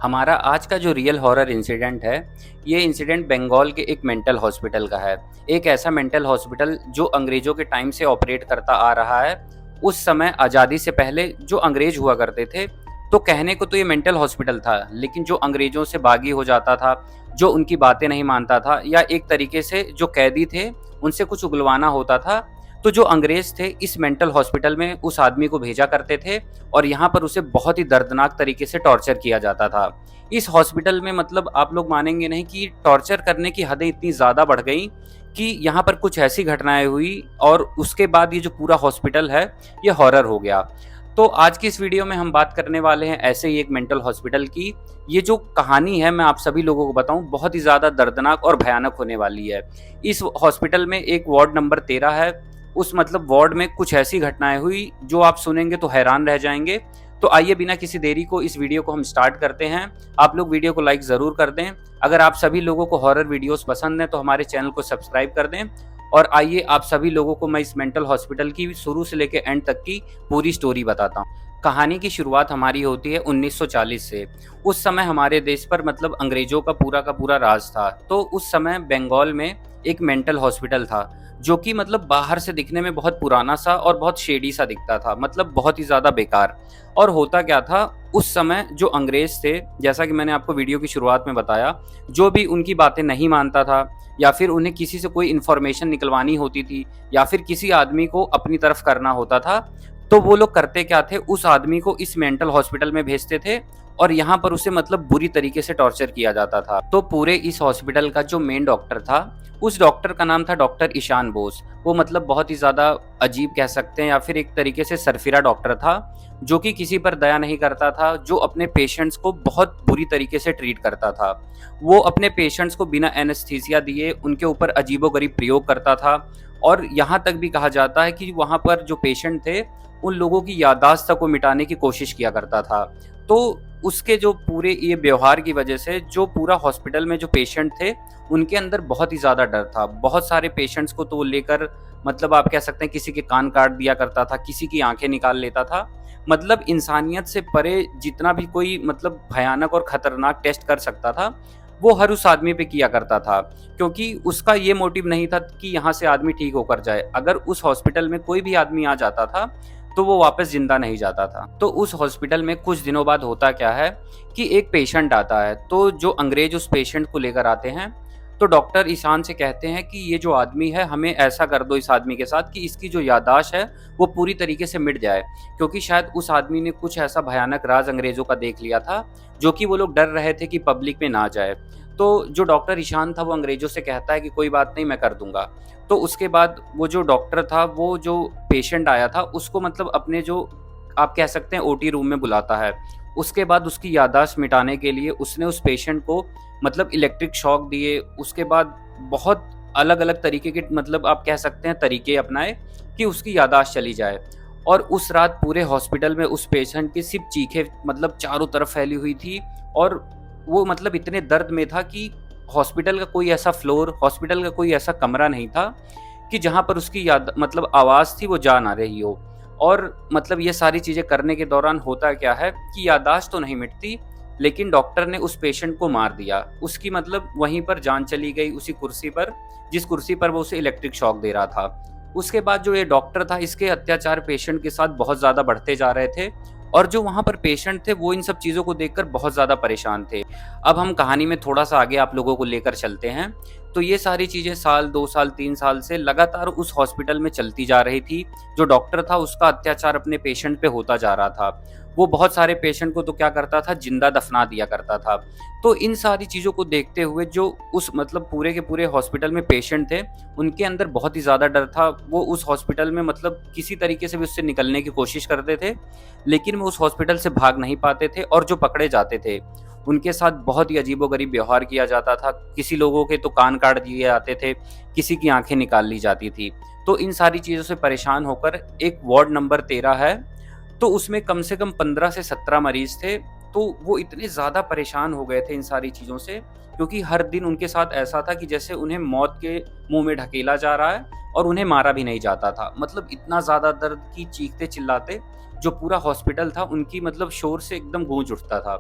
हमारा आज का जो रियल हॉरर इंसिडेंट है, ये इंसिडेंट बंगाल के एक मेंटल हॉस्पिटल का है। एक ऐसा मेंटल हॉस्पिटल जो अंग्रेज़ों के टाइम से ऑपरेट करता आ रहा है। उस समय आज़ादी से पहले जो अंग्रेज़ हुआ करते थे, तो कहने को तो ये मेंटल हॉस्पिटल था, लेकिन जो अंग्रेज़ों से बागी हो जाता था, जो उनकी बातें नहीं मानता था या एक तरीके से जो कैदी थे, उनसे कुछ उगलवाना होता था, तो जो अंग्रेज़ थे इस मेंटल हॉस्पिटल में उस आदमी को भेजा करते थे और यहाँ पर उसे बहुत ही दर्दनाक तरीके से टॉर्चर किया जाता था। इस हॉस्पिटल में मतलब आप लोग मानेंगे नहीं कि टॉर्चर करने की हदें इतनी ज़्यादा बढ़ गई कि यहाँ पर कुछ ऐसी घटनाएँ हुई और उसके बाद ये जो पूरा हॉस्पिटल है, ये हॉरर हो गया। तो आज की इस वीडियो में हम बात करने वाले हैं ऐसे ही एक मेंटल हॉस्पिटल की। ये जो कहानी है मैं आप सभी लोगों को बताऊँ, बहुत ही ज़्यादा दर्दनाक और भयानक होने वाली है। इस हॉस्पिटल में एक वार्ड नंबर 13 है। उस मतलब वार्ड में कुछ ऐसी घटनाएँ हुई जो आप सुनेंगे तो हैरान रह जाएँगे। तो आइए बिना किसी देरी को इस वीडियो को हम स्टार्ट करते हैं। आप लोग वीडियो को लाइक ज़रूर कर दें। अगर आप सभी लोगों को हॉरर वीडियोस पसंद हैं तो हमारे चैनल को सब्सक्राइब कर दें। और आइए आप सभी लोगों को मैं इस मेंटल हॉस्पिटल की शुरू से लेकर एंड तक की पूरी स्टोरी बताता हूँ। कहानी की शुरुआत हमारी होती है 1940 से। उस समय हमारे देश पर मतलब अंग्रेज़ों का पूरा राज था। तो उस समय बंगाल में एक मेंटल हॉस्पिटल था, जो कि मतलब बाहर से दिखने में बहुत पुराना सा और बहुत शेडी सा दिखता था, मतलब बहुत ही ज़्यादा बेकार। और होता क्या था, उस समय जो अंग्रेज़ थे, जैसा कि मैंने आपको वीडियो की शुरुआत में बताया, जो भी उनकी बातें नहीं मानता था या फिर उन्हें किसी से कोई इन्फॉर्मेशन निकलवानी होती थी या फिर किसी आदमी को अपनी तरफ करना होता था, तो वो लोग करते क्या थे, उस आदमी को इस मेंटल हॉस्पिटल में भेजते थे और यहाँ पर उसे मतलब बुरी तरीके से टॉर्चर किया जाता था। तो पूरे इस हॉस्पिटल का जो मेन डॉक्टर था, उस डॉक्टर का नाम था डॉक्टर ईशान बोस। वो मतलब बहुत ही ज़्यादा अजीब कह सकते हैं या फिर एक तरीके से सरफिरा डॉक्टर था, जो कि किसी पर दया नहीं करता था, जो अपने पेशेंट्स को बहुत बुरी तरीके से ट्रीट करता था। वो अपने पेशेंट्स को बिना एनेस्थीसिया दिए उनके ऊपर अजीबोगरीब प्रयोग करता था और यहाँ तक भी कहा जाता है कि वहाँ पर जो पेशेंट थे, उन लोगों की याददाश्त तक को मिटाने की कोशिश किया करता था। तो उसके जो पूरे ये व्यवहार की वजह से जो पूरा हॉस्पिटल में जो पेशेंट थे, उनके अंदर बहुत ही ज़्यादा डर था। बहुत सारे पेशेंट्स को तो वो लेकर मतलब आप कह सकते हैं किसी के कान काट दिया करता था, किसी की आँखें निकाल लेता था। मतलब इंसानियत से परे जितना भी कोई मतलब भयानक और खतरनाक टेस्ट कर सकता था, वो हर उस आदमी पे किया करता था। क्योंकि उसका ये मोटिव नहीं था कि यहाँ से आदमी ठीक होकर जाए। अगर उस हॉस्पिटल में कोई भी आदमी आ जाता था, तो वो वापस ज़िंदा नहीं जाता था। तो उस हॉस्पिटल में कुछ दिनों बाद होता क्या है कि एक पेशेंट आता है, तो जो अंग्रेज़ उस पेशेंट को लेकर आते हैं, तो डॉक्टर ईशान से कहते हैं कि ये जो आदमी है, हमें ऐसा कर दो इस आदमी के साथ कि इसकी जो याददाश्त है, वो पूरी तरीके से मिट जाए। क्योंकि शायद उस आदमी ने कुछ ऐसा भयानक राज़ अंग्रेज़ों का देख लिया था, जो कि वो लोग डर रहे थे कि पब्लिक में ना जाए। तो जो डॉक्टर ईशान था, वो अंग्रेज़ों से कहता है कि कोई बात नहीं, मैं कर दूँगा। तो उसके बाद वो जो डॉक्टर था, वो जो पेशेंट आया था, उसको मतलब अपने जो आप कह सकते हैं ओटी रूम में बुलाता है। उसके बाद उसकी याददाश्त मिटाने के लिए उसने उस पेशेंट को मतलब इलेक्ट्रिक शॉक दिए। उसके बाद बहुत अलग-अलग तरीके के मतलब आप कह सकते हैं तरीके अपनाए कि उसकी याददाश्त चली जाए। और उस रात पूरे हॉस्पिटल में उस पेशेंट की सिर्फ़ चीखें मतलब चारों तरफ फैली हुई थी और वो मतलब इतने दर्द में था कि हॉस्पिटल का कोई ऐसा फ्लोर, हॉस्पिटल का कोई ऐसा कमरा नहीं था कि जहाँ पर उसकी याद मतलब आवाज़ थी वो जा ना रही हो। और मतलब ये सारी चीज़ें करने के दौरान होता क्या है कि याददाश्त तो नहीं मिटती, लेकिन डॉक्टर ने उस पेशेंट को मार दिया। उसकी मतलब वहीं पर जान चली गई उसी कुर्सी पर, जिस कुर्सी पर वो उसे इलेक्ट्रिक शॉक दे रहा था। उसके बाद जो ये डॉक्टर था, इसके अत्याचार पेशेंट के साथ बहुत ज़्यादा बढ़ते जा रहे थे और जो वहाँ पर पेशेंट थे वो इन सब चीज़ों को देखकर बहुत ज़्यादा परेशान थे। अब हम कहानी में थोड़ा-सा आगे आप लोगों को लेकर चलते हैं। तो ये सारी चीज़ें साल, 2 साल, 3 साल से लगातार उस हॉस्पिटल में चलती जा रही थी। जो डॉक्टर था उसका अत्याचार अपने पेशेंट पे होता जा रहा था। वो बहुत सारे पेशेंट को तो क्या करता था, ज़िंदा दफ़ना दिया करता था। तो इन सारी चीज़ों को देखते हुए जो उस मतलब पूरे के पूरे हॉस्पिटल में पेशेंट थे, उनके अंदर बहुत ही ज़्यादा डर था। वो उस हॉस्पिटल में मतलब किसी तरीके से भी उससे निकलने की कोशिश करते थे, लेकिन वो उस हॉस्पिटल से भाग नहीं पाते थे और जो पकड़े जाते थे, उनके साथ बहुत ही अजीबोगरीब व्यवहार किया जाता था। किसी लोगों के तो कान काट दिए जाते थे, किसी की आँखें निकाल ली जाती थी। तो इन सारी चीज़ों से परेशान होकर एक वार्ड नंबर 13 है, तो उसमें कम से कम 15 से 17 मरीज़ थे। तो वो इतने ज़्यादा परेशान हो गए थे इन सारी चीज़ों से, क्योंकि हर दिन उनके साथ ऐसा था कि जैसे उन्हें मौत के मुँह में ढकेला जा रहा है और उन्हें मारा भी नहीं जाता था। मतलब इतना ज़्यादा दर्द कि चीखते-चिल्लाते जो पूरा हॉस्पिटल था, उनकी मतलब शोर से एकदम गूँज उठता था।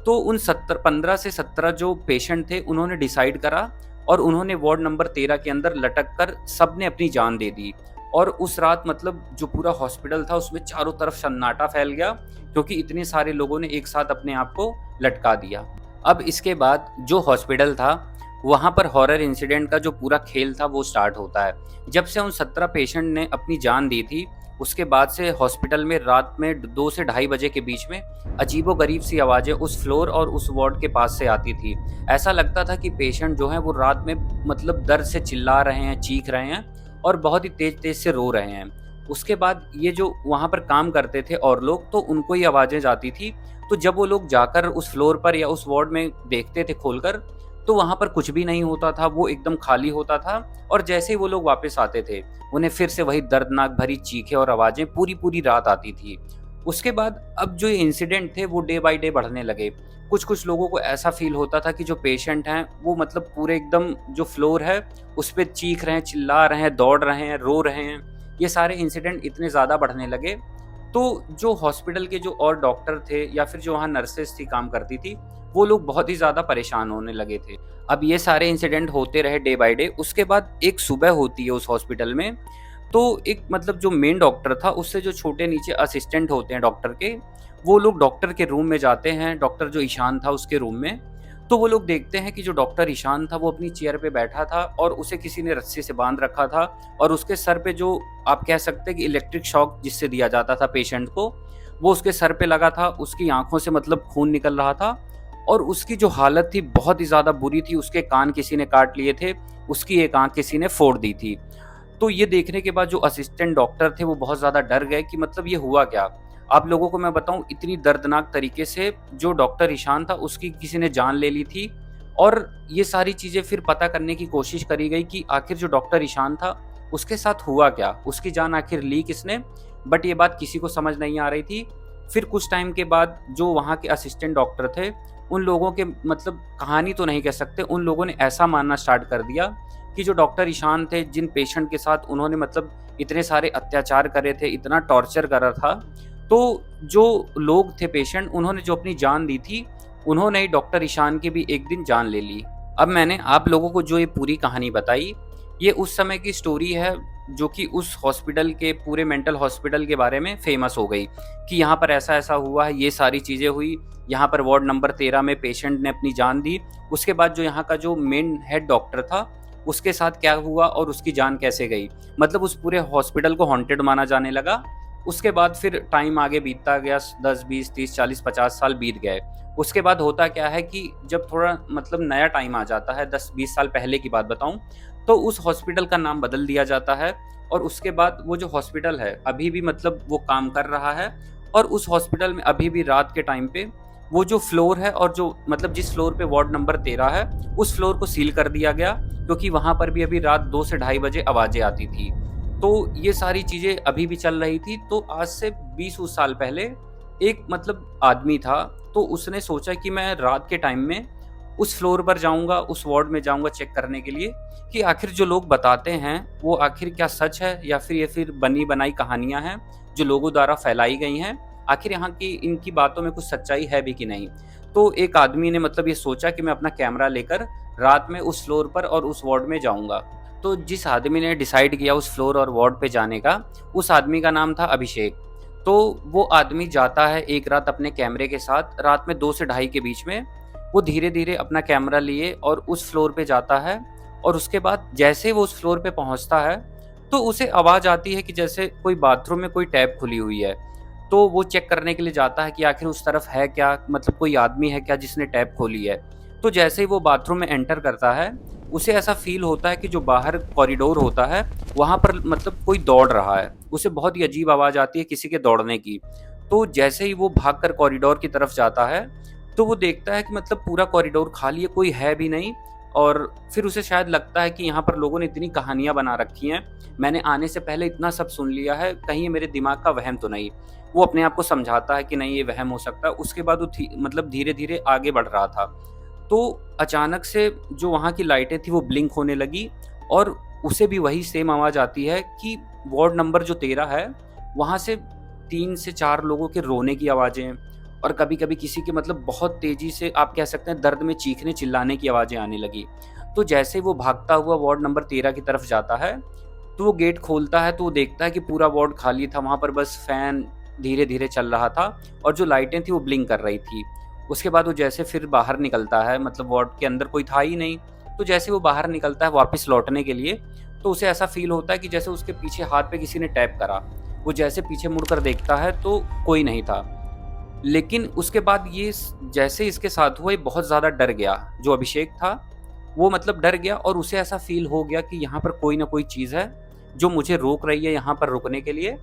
तो उन 15 से 17 जो पेशेंट थे उन्होंने डिसाइड करा और उन्होंने वार्ड नंबर 13 के अंदर लटक कर सबने अपनी जान दे दी। और उस रात मतलब जो पूरा हॉस्पिटल था उसमें चारों तरफ सन्नाटा फैल गया, क्योंकि इतने सारे लोगों ने एक साथ अपने आप को लटका दिया। अब इसके बाद जो हॉस्पिटल था वहाँ पर हॉरर इंसिडेंट का जो पूरा खेल था वो स्टार्ट होता है। जब से उन 17 पेशेंट ने अपनी जान दी थी, उसके बाद से हॉस्पिटल में रात में 2 से ढाई बजे के बीच में अजीबो-गरीब सी आवाज़ें उस फ्लोर और उस वार्ड के पास से आती थी। ऐसा लगता था कि पेशेंट जो हैं वो रात में मतलब दर्द से चिल्ला रहे हैं, चीख रहे हैं और बहुत ही तेज़-तेज़ से रो रहे हैं। उसके बाद ये जो वहाँ पर काम करते थे और लोग, तो उनको ये आवाज़ें जाती थी। तो जब वो लोग जाकर उस फ्लोर पर या उस वार्ड में देखते थे खोलकर, तो वहाँ पर कुछ भी नहीं होता था, वो एकदम खाली होता था। और जैसे ही वो लोग वापस आते थे, उन्हें फिर से वही दर्दनाक भरी चीखें और आवाज़ें पूरी-पूरी रात आती थी। उसके बाद अब जो ये इंसिडेंट थे वो डे बाय डे बढ़ने लगे। कुछ-कुछ लोगों को ऐसा फ़ील होता था कि जो पेशेंट हैं वो मतलब पूरे एकदम जो फ्लोर है उस पे चीख रहे हैं, चिल्ला रहे हैं, दौड़ रहे हैं, रो रहे हैं। ये सारे इंसिडेंट इतने ज़्यादा बढ़ने लगे, तो जो हॉस्पिटल के जो और डॉक्टर थे या फिर जो वहाँ नर्सेस थी काम करती थी, वो लोग बहुत ही ज़्यादा परेशान होने लगे थे। अब ये सारे इंसिडेंट होते रहे डे बाय डे। उसके बाद एक सुबह होती है उस हॉस्पिटल में, तो एक मतलब जो मेन डॉक्टर था उससे जो छोटे नीचे असिस्टेंट होते हैं डॉक्टर के, वो लोग डॉक्टर के रूम में जाते हैं, डॉक्टर जो ईशान था उसके रूम में। तो वो लोग देखते हैं कि जो डॉक्टर ईशान था वो अपनी चेयर पे बैठा था और उसे किसी ने रस्सी से बांध रखा था और उसके सर पे जो आप कह सकते हैं कि इलेक्ट्रिक शॉक जिससे दिया जाता था पेशेंट को, वो उसके सर पे लगा था। उसकी आँखों से मतलब खून निकल रहा था और उसकी जो हालत थी बहुत ही ज़्यादा बुरी थी। उसके कान किसी ने काट लिए थे, उसकी एक आँख किसी ने फोड़ दी थी। तो ये देखने के बाद जो असिस्टेंट डॉक्टर थे वो बहुत ज़्यादा डर गए कि मतलब ये हुआ क्या? आप लोगों को मैं बताऊँ, इतनी दर्दनाक तरीके से जो डॉक्टर ईशान था उसकी किसी ने जान ले ली थी। और ये सारी चीज़ें फिर पता करने की कोशिश करी गई कि आखिर जो डॉक्टर ईशान था उसके साथ हुआ क्या? उसकी जान आखिर ली किसने? बट ये बात किसी को समझ नहीं आ रही थी। फिर कुछ टाइम के बाद जो वहाँ के असिस्टेंट डॉक्टर थे, उन लोगों के मतलब कहानी तो नहीं कह सकते, उन लोगों ने ऐसा मानना स्टार्ट कर दिया कि जो डॉक्टर ईशान थे, जिन पेशेंट के साथ उन्होंने मतलब इतने सारे अत्याचार करे थे, इतना टॉर्चर करा था, तो जो लोग थे पेशेंट, उन्होंने जो अपनी जान दी थी, उन्होंने ही डॉक्टर ईशान की भी एक दिन जान ले ली। अब मैंने आप लोगों को जो ये पूरी कहानी बताई, ये उस समय की स्टोरी है जो कि उस हॉस्पिटल के पूरे मेंटल हॉस्पिटल के बारे में फ़ेमस हो गई कि यहाँ पर ऐसा-ऐसा हुआ है, ये सारी चीज़ें हुई, यहाँ पर वार्ड नंबर 13 में पेशेंट ने अपनी जान दी। उसके बाद जो यहाँ का जो मेन हेड डॉक्टर था, उसके साथ क्या हुआ और उसकी जान कैसे गई। मतलब उस पूरे हॉस्पिटल को हॉन्टेड माना जाने लगा। उसके बाद फिर टाइम आगे बीतता गया, 10, 20, 30, 40, 50 साल बीत गए। उसके बाद होता क्या है कि जब थोड़ा मतलब नया टाइम आ जाता है, 10-20 साल पहले की बात बताऊँ, तो उस हॉस्पिटल का नाम बदल दिया जाता है और उसके बाद वो जो हॉस्पिटल है, अभी भी मतलब वो काम कर रहा है। और उस हॉस्पिटल में अभी भी रात के टाइम पे वो जो फ्लोर है और जो मतलब जिस फ्लोर पे वार्ड नंबर 13 है, उस फ्लोर को सील कर दिया गया, क्योंकि वहाँ पर भी अभी रात 2 से ढाई बजे आवाज़ें आती थी। तो ये सारी चीज़ें अभी भी चल रही थी। तो आज से 20-20 साल पहले एक मतलब आदमी था, तो उसने सोचा कि मैं रात के टाइम में उस फ्लोर पर जाऊँगा, उस वार्ड में जाऊँगा चेक करने के लिए कि आखिर जो लोग बताते हैं, वो आखिर क्या सच है या फिर ये फिर बनी-बनाई कहानियाँ हैं, जो लोगों द्वारा फैलाई गई हैं। आखिर यहाँ की इनकी बातों में कुछ सच्चाई है भी कि नहीं। तो एक आदमी ने मतलब ये सोचा कि मैं अपना कैमरा लेकर रात में उस फ्लोर पर और उस वार्ड में जाऊँगा। तो जिस आदमी ने डिसाइड किया उस फ्लोर और वार्ड पे जाने का, उस आदमी का नाम था अभिषेक। तो वो आदमी जाता है एक रात अपने कैमरे के साथ, रात में 2 से ढाई के बीच में। वो धीरे-धीरे अपना कैमरा लिए और उस फ्लोर पे जाता है और उसके बाद जैसे ही वो उस फ्लोर पे पहुँचता है, तो उसे आवाज़ आती है कि जैसे कोई बाथरूम में कोई टैप खुली हुई है। तो वो चेक करने के लिए जाता है कि आखिर उस तरफ है क्या? मतलब कोई आदमी है क्या जिसने टैप खोली है? तो जैसे ही वो बाथरूम में एंटर करता है, उसे ऐसा फ़ील होता है कि जो बाहर कॉरिडोर होता है, वहाँ पर मतलब कोई दौड़ रहा है। उसे बहुत ही अजीब आवाज़ आती है किसी के दौड़ने की। तो जैसे ही वो भागकर कॉरिडोर की तरफ जाता है, तो वो देखता है कि मतलब पूरा कॉरिडोर खाली है, कोई है भी नहीं। और फिर उसे शायद लगता है कि यहाँ पर लोगों ने इतनी कहानियाँ बना रखी हैं, मैंने आने से पहले इतना सब सुन लिया है, कहीं ये मेरे दिमाग का वहम तो नहीं। वो अपने आप को समझाता है कि नहीं, ये वहम हो सकता है। उसके बाद वो मतलब धीरे-धीरे आगे बढ़ रहा था। तो अचानक से जो वहाँ की लाइटें थी वो ब्लिंक होने लगी और उसे भी वही सेम आवाज़ आती है कि वार्ड नंबर जो 13 है, वहाँ से 3 से 4 लोगों के रोने की आवाज़ें और कभी-कभी किसी के मतलब बहुत तेज़ी से आप कह सकते हैं दर्द में चीखने चिल्लाने की आवाज़ें आने लगी। तो जैसे ही वो भागता हुआ वार्ड नंबर 13 की तरफ जाता है, तो वो गेट खोलता है तो वो देखता है कि पूरा वार्ड खाली था, वहाँ पर बस फ़ैन धीरे-धीरे चल रहा था और जो लाइटें थी वो ब्लिंक कर रही थी। उसके बाद वो जैसे फिर बाहर निकलता है, मतलब वार्ड के अंदर कोई था ही नहीं, तो जैसे वो बाहर निकलता है वापस लौटने के लिए, तो उसे ऐसा फ़ील होता है कि जैसे उसके पीछे हाथ पे किसी ने टैप करा। वो जैसे पीछे मुड़कर देखता है तो कोई नहीं था। लेकिन उसके बाद ये जैसे इसके साथ हुआ, ये बहुत ज़्यादा डर गया। जो अभिषेक था, वो मतलब डर गया और उसे ऐसा फ़ील हो गया कि यहाँ पर कोई न कोई चीज़ है, जो मुझे रोक रही है यहाँ पर रुकने के लिए।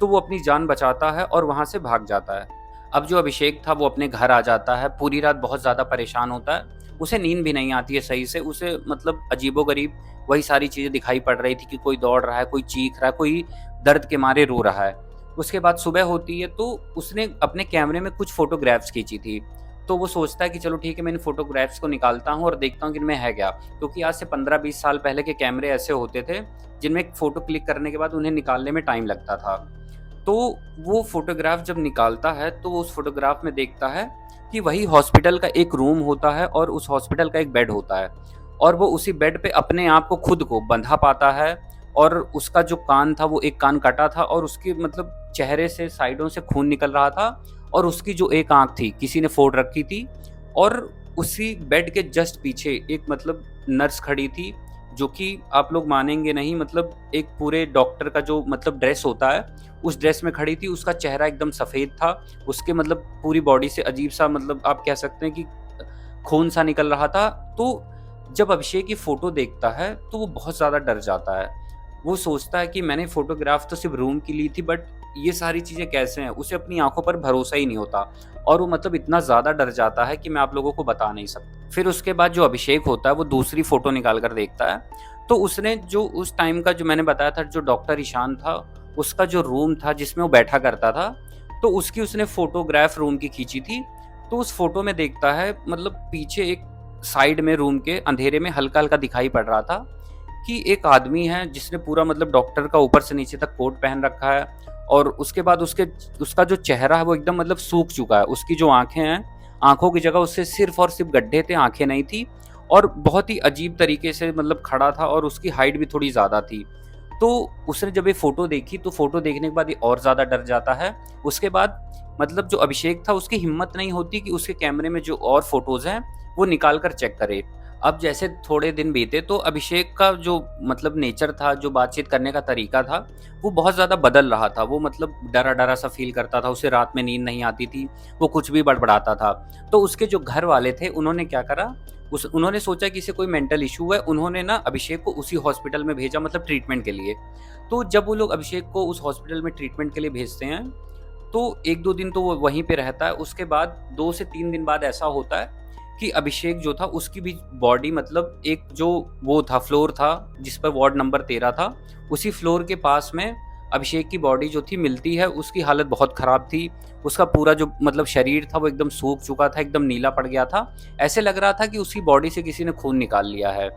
तो वो अपनी जान बचाता है और वहाँ से भाग जाता है। अब जो अभिषेक था, वो अपने घर आ जाता है, पूरी रात बहुत ज़्यादा परेशान होता है। उसे नींद भी नहीं आती है सही से, उसे मतलब अजीबो-गरीब वही सारी चीज़ें दिखाई पड़ रही थी कि कोई दौड़ रहा है, कोई चीख रहा है, कोई दर्द के मारे रो रहा है। उसके बाद सुबह होती है तो उसने अपने कैमरे में कुछ फ़ोटोग्राफ्स खींची थी। तो वो सोचता है कि चलो ठीक है, मैं इन फ़ोटोग्राफ्स को निकालता हूँ और देखता हूँ कि इनमें है क्या? क्योंकि आज से 15-20 साल पहले के कैमरे ऐसे होते थे, जिनमें एक फ़ोटो क्लिक करने के बाद उन्हें निकालने में टाइम लगता था। तो वो फ़ोटोग्राफ जब निकालता है, तो वो उस फ़ोटोग्राफ में देखता है कि वही हॉस्पिटल का एक रूम होता है और उस हॉस्पिटल का एक बेड होता है और वो उसी बेड पे अपने आप को खुद को बंधा पाता है और उसका जो कान था, वो एक कान कटा था और उसके मतलब चेहरे से साइडों से खून निकल रहा था और उसकी जो एक आँख थी, किसी ने फोड़ रखी थी और उसी बेड के जस्ट पीछे एक मतलब नर्स खड़ी थी, जो कि आप लोग मानेंगे नहीं, मतलब एक पूरे डॉक्टर का जो मतलब ड्रेस होता है, उस ड्रेस में खड़ी थी। उसका चेहरा एकदम सफ़ेद था, उसके मतलब पूरी बॉडी से अजीब-सा मतलब आप कह सकते हैं कि खून-सा निकल रहा था। तो जब अभिषेक ये फ़ोटो देखता है, तो वो बहुत ज़्यादा डर जाता है। वो सोचता है कि मैंने फ़ोटोग्राफ तो सिर्फ़ रूम की ली थी, बट ये सारी चीज़ें कैसे हैं? उसे अपनी आँखों पर भरोसा ही नहीं होता और वो मतलब इतना ज़्यादा डर जाता है कि मैं आप लोगों को बता नहीं सकता। फिर उसके बाद जो अभिषेक होता है, वो दूसरी फ़ोटो निकाल कर देखता है, तो उसने जो उस टाइम का जो मैंने बताया था, जो डॉक्टर ईशान था, उसका जो रूम था जिसमें वो बैठा करता था, तो उसकी उसने फ़ोटोग्राफ रूम की खींची थी। तो उस फ़ोटो में देखता है, मतलब पीछे एक साइड में रूम के अंधेरे में हल्का-हल्का दिखाई पड़ रहा था कि एक आदमी है जिसने पूरा मतलब डॉक्टर का ऊपर से नीचे तक कोट पहन रखा है और उसके बाद उसका जो चेहरा है वो एकदम मतलब सूख चुका है। उसकी जो आँखें हैं, आँखों की जगह उससे सिर्फ़ और सिर्फ़ गड्ढे थे, आँखें नहीं थी और बहुत ही अजीब तरीके से मतलब खड़ा था और उसकी हाइट भी थोड़ी ज़्यादा थी। तो उसने जब ये फ़ोटो देखी, तो फ़ोटो देखने के बाद ये और ज़्यादा डर जाता है। उसके बाद मतलब जो अभिषेक था, उसकी हिम्मत नहीं होती कि उसके कैमरे में जो और फ़ोटोज़ हैं, वो निकाल कर चेक करे। अब जैसे थोड़े दिन बीते तो अभिषेक का जो मतलब नेचर था, जो बातचीत करने का तरीका था, वो बहुत ज़्यादा बदल रहा था। वो मतलब डरा-डरा सा फ़ील करता था, उसे रात में नींद नहीं आती थी, वो कुछ भी बड़बड़ाता था। तो उसके जो घर वाले थे, उन्होंने क्या करा, उन्होंने सोचा कि इसे कोई मेंटल इश्यू है, उन्होंने ना अभिषेक को उसी हॉस्पिटल में भेजा, मतलब ट्रीटमेंट के लिए। तो जब वो लोग अभिषेक को उस हॉस्पिटल में ट्रीटमेंट के लिए भेजते हैं, तो 1-2 दिन तो वो वहीं पे रहता है। उसके बाद 2 से 3 दिन बाद ऐसा होता है कि अभिषेक जो था, उसकी भी बॉडी मतलब एक जो वो था, फ्लोर था जिस पर वार्ड नंबर 13 था, उसी फ्लोर के पास में अभिषेक की बॉडी जो थी मिलती है। उसकी हालत बहुत ख़राब थी। उसका पूरा जो मतलब शरीर था, वो एकदम सूख चुका था, एकदम नीला पड़ गया था। ऐसे लग रहा था कि उसकी बॉडी से किसी ने खून निकाल लिया है।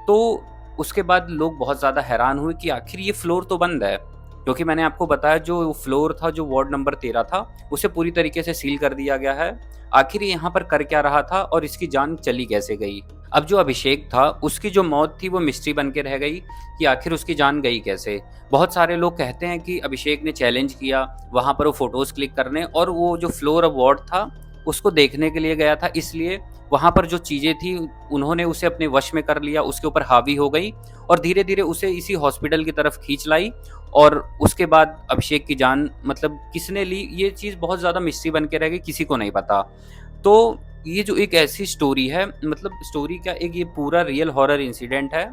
तो उसके बाद लोग बहुत ज़्यादा हैरान हुए कि आखिर ये फ्लोर तो बंद है, क्योंकि मैंने आपको बताया जो फ्लोर था, जो वार्ड नंबर 13 था, उसे पूरी तरीके से सील कर दिया गया है। आखिर ये यहाँ पर कर क्या रहा था और इसकी जान चली कैसे गई? अब जो अभिषेक था, उसकी जो मौत थी वो मिस्ट्री बन के रह गई कि आखिर उसकी जान गई कैसे? बहुत सारे लोग कहते हैं कि अभिषेक ने चैलेंज किया वहाँ पर वो फ़ोटोज़ क्लिक करने और वो जो फ्लोर वार्ड था, उसको देखने के लिए गया था, इसलिए वहाँ पर जो चीज़ें थी उन्होंने उसे अपने वश में कर लिया, उसके ऊपर हावी हो गई और धीरे-धीरे उसे इसी हॉस्पिटल की तरफ खींच लाई और उसके बाद अभिषेक की जान मतलब किसने ली, ये चीज़ बहुत ज़्यादा मिस्ट्री बन के रह गई, किसी को नहीं पता। तो ये जो एक ऐसी स्टोरी है, मतलब स्टोरी क्या, एक ये पूरा रियल हॉरर इंसिडेंट है,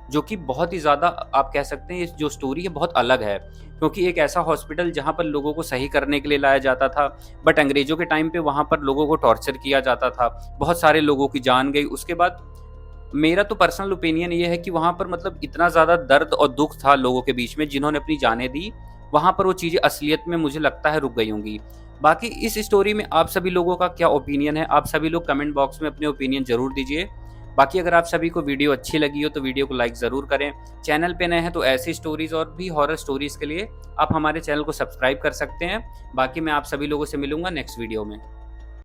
जो कि बहुत ही ज़्यादा आप कह सकते हैं, ये जो स्टोरी है बहुत अलग है। क्योंकि एक ऐसा हॉस्पिटल जहाँ पर लोगों को सही करने के लिए लाया जाता था, बट अंग्रेज़ों के टाइम पे वहाँ पर लोगों को टॉर्चर किया जाता था। बहुत सारे लोगों की जान गई। उसके बाद मेरा तो पर्सनल ओपिनियन ये है कि वहाँ पर मतलब इतना ज़्यादा दर्द और दुःख था लोगों के बीच में जिन्होंने अपनी जानें दी, वहाँ पर वो चीज़ें असलियत में मुझे लगता है रुक गई होंगी। बाकी इस स्टोरी में आप सभी लोगों का क्या ओपिनियन है? आप सभी लोग कमेंट बॉक्स में अपने ओपिनियन ज़रूर दीजिए। बाकी अगर आप सभी को वीडियो अच्छी लगी हो तो वीडियो को लाइक ज़रूर करें। चैनल पे नए हैं तो ऐसी स्टोरीज़ और भी हॉरर स्टोरीज़ के लिए आप हमारे चैनल को सब्सक्राइब कर सकते हैं। बाकी मैं आप सभी लोगों से मिलूँगा नेक्स्ट वीडियो में।